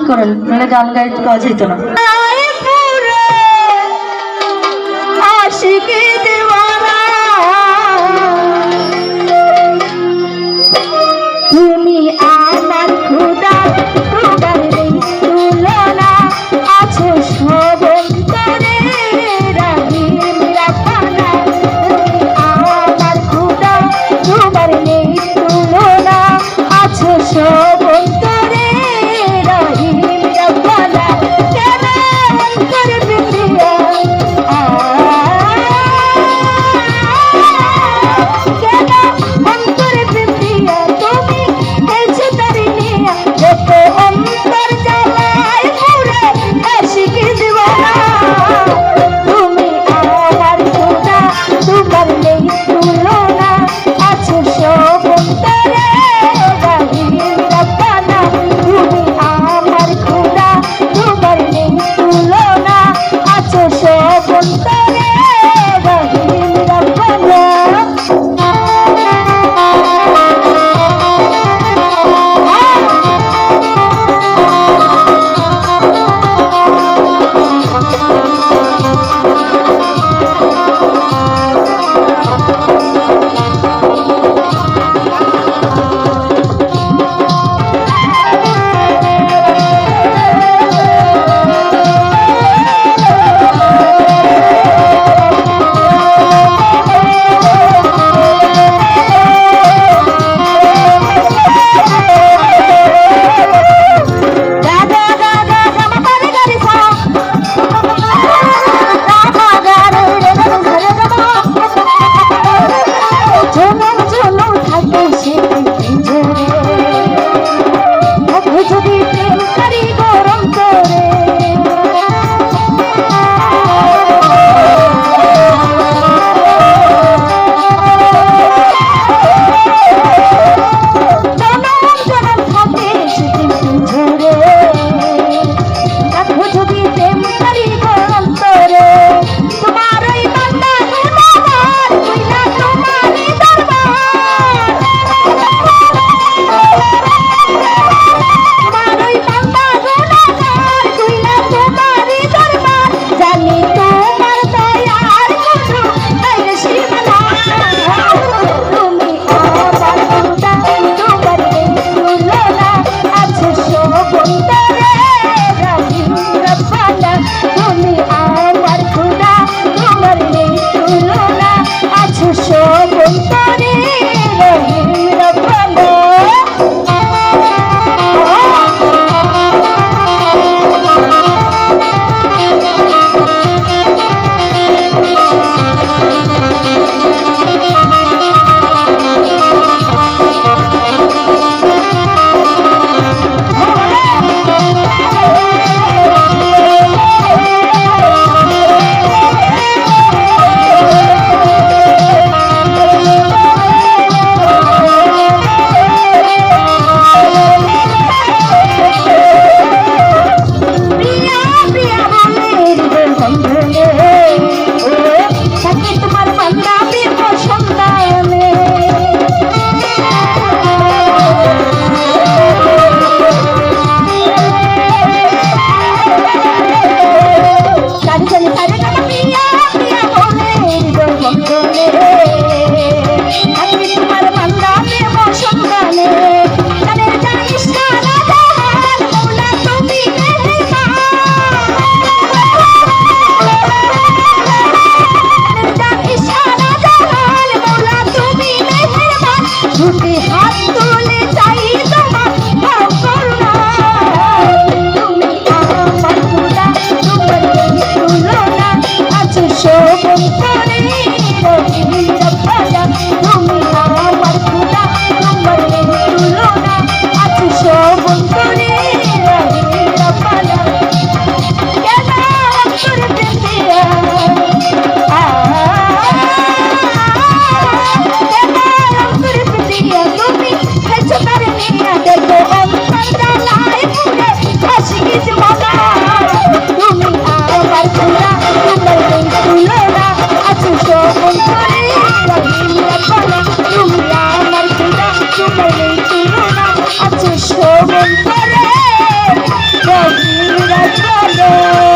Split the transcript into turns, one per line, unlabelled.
করেন, নাহলে গান গাইতে পাওয়া যেত না।
তুমি আমার খোদা, তোমার নেই তুলনা, আছো সব অন্তরে রহিম রাব্বানা। তুমি আমার খোদা, তোমার নেই তুলনা, আছো সব অন্তরে রহিম রাব্বানা। কেন অন্তর বিন্দিয়া কেন অন্তর বিন্দিয়া তুমি খেলছো তারিনিয়া, যত অন্তর জ্বালায় পুরে আশিকি দিওয়ানা। তুমি আমার খোদা, তোমার নেই তুলনা, আছো সব অন্তরে রহিম রাব্বানা। তুমি আমার খোদা, তোমার নেই তুলনা, আছো সব অন্তরে রহিম রাব্বানা।
রে